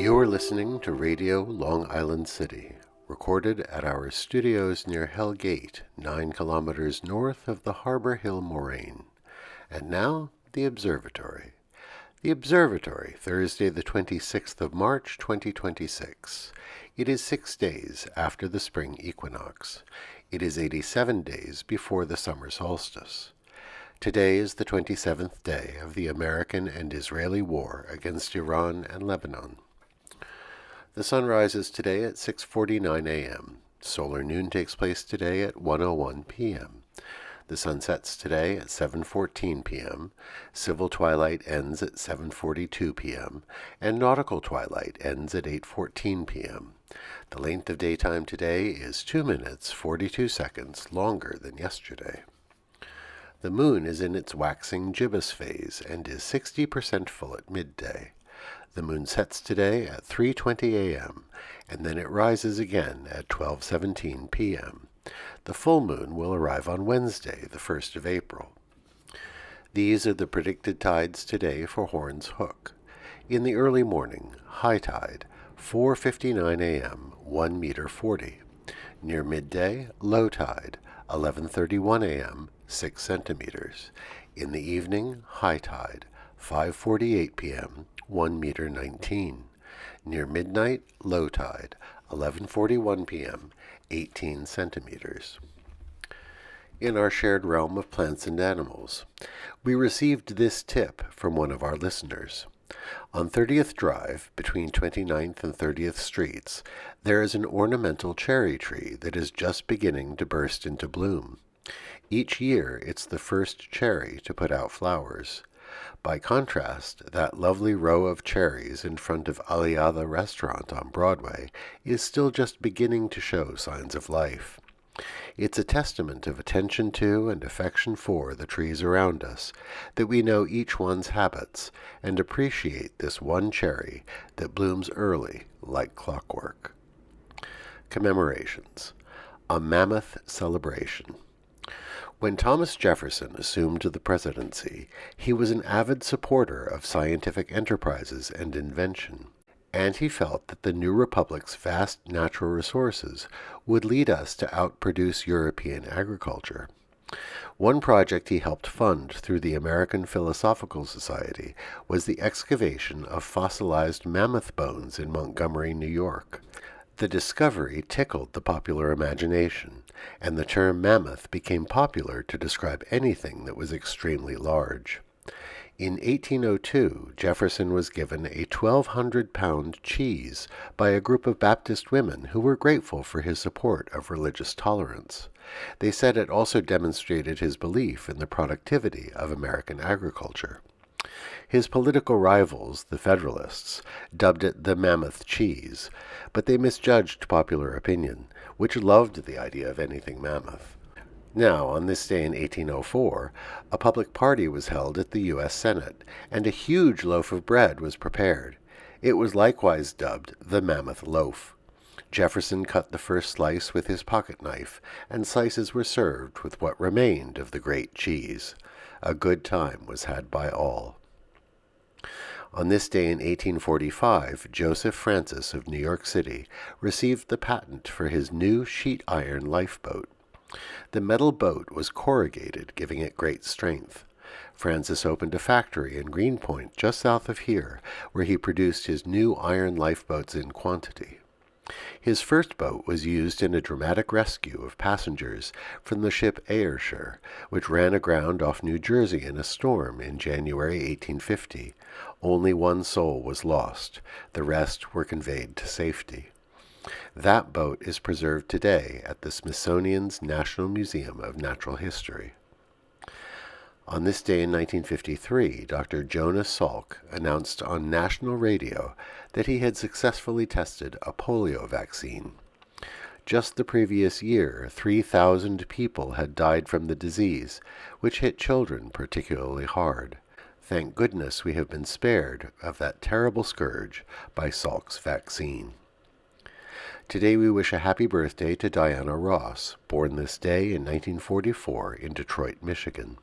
You're listening to Radio Long Island City, recorded at our studios near Hell Gate, 9 kilometers north of the Harbor Hill Moraine. And now, the Observatory. The Observatory, Thursday the 26th of March, 2026. It is 6 days after the spring equinox. It is 87 days before the summer solstice. Today is the 27th day of the American and Israeli war against Iran and Lebanon. The sun rises today at 6:49 a.m. Solar noon takes place today at 1:01 p.m. The sun sets today at 7:14 p.m. Civil twilight ends at 7:42 p.m. and nautical twilight ends at 8:14 p.m. The length of daytime today is 2 minutes 42 seconds longer than yesterday. The moon is in its waxing gibbous phase and is 60% full at midday. The moon sets today at 3:20 a.m., and then it rises again at 12:17 p.m. The full moon will arrive on Wednesday, the 1st of April. These are the predicted tides today for Horns Hook. In the early morning, high tide, 4:59 a.m., 1 meter 40. Near midday, low tide, 11:31 a.m., 6 centimeters. In the evening, high tide, 5:48 p.m., 1 meter 19. Near midnight, low tide, 11:41 p.m., 18 centimeters. In our shared realm of plants and animals, we received this tip from one of our listeners. On 30th Drive, between 29th and 30th Streets, there is an ornamental cherry tree that is just beginning to burst into bloom. Each year, it's the first cherry to put out flowers. By contrast, that lovely row of cherries in front of Aliada restaurant on Broadway is still just beginning to show signs of life. It's a testament of attention to and affection for the trees around us that we know each one's habits and appreciate this one cherry that blooms early like clockwork. Commemorations. A mammoth celebration. When Thomas Jefferson assumed the presidency, he was an avid supporter of scientific enterprises and invention, and he felt that the new republic's vast natural resources would lead us to outproduce European agriculture. One project he helped fund through the American Philosophical Society was the excavation of fossilized mammoth bones in Montgomery, New York. The discovery tickled the popular imagination, and the term mammoth became popular to describe anything that was extremely large. In 1802, Jefferson was given a 1,200-pound cheese by a group of Baptist women who were grateful for his support of religious tolerance. They said it also demonstrated his belief in the productivity of American agriculture. His political rivals, the Federalists, dubbed it the Mammoth Cheese, but they misjudged popular opinion, which loved the idea of anything mammoth. Now, on this day in 1804, a public party was held at the U.S. Senate, and a huge loaf of bread was prepared. It was likewise dubbed the Mammoth Loaf. Jefferson cut the first slice with his pocket knife, and slices were served with what remained of the great cheese. A good time was had by all. On this day in 1845, Joseph Francis of New York City received the patent for his new sheet iron lifeboat. The metal boat was corrugated, giving it great strength. Francis opened a factory in Greenpoint, just south of here, where he produced his new iron lifeboats in quantity. His first boat was used in a dramatic rescue of passengers from the ship Ayrshire, which ran aground off New Jersey in a storm in January 1850. Only one soul was lost. The rest were conveyed to safety. That boat is preserved today at the Smithsonian's National Museum of Natural History. On this day in 1953, Dr. Jonas Salk announced on national radio that he had successfully tested a polio vaccine. Just the previous year, 3,000 people had died from the disease, which hit children particularly hard. Thank goodness we have been spared of that terrible scourge by Salk's vaccine. Today we wish a happy birthday to Diana Ross, born this day in 1944 in Detroit, Michigan.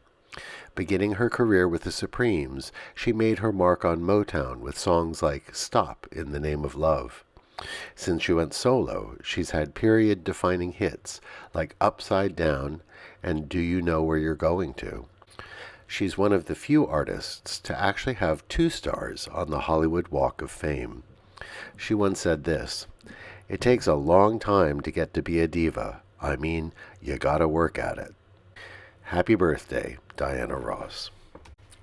Beginning her career with the Supremes, she made her mark on Motown with songs like Stop in the Name of Love. Since she went solo, she's had period-defining hits like Upside Down and Do You Know Where You're Going To. She's one of the few artists to actually have 2 stars on the Hollywood Walk of Fame. She once said this, "It takes a long time to get to be a diva. I mean, you gotta work at it." Happy birthday, Diana Ross.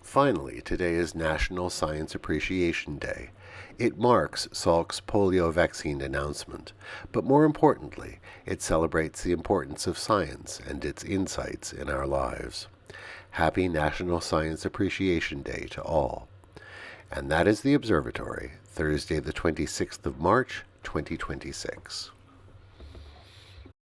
Finally, today is National Science Appreciation Day. It marks Salk's polio vaccine announcement, but more importantly, it celebrates the importance of science and its insights in our lives. Happy National Science Appreciation Day to all. And that is the Observatory, Thursday the 26th of March, 2026.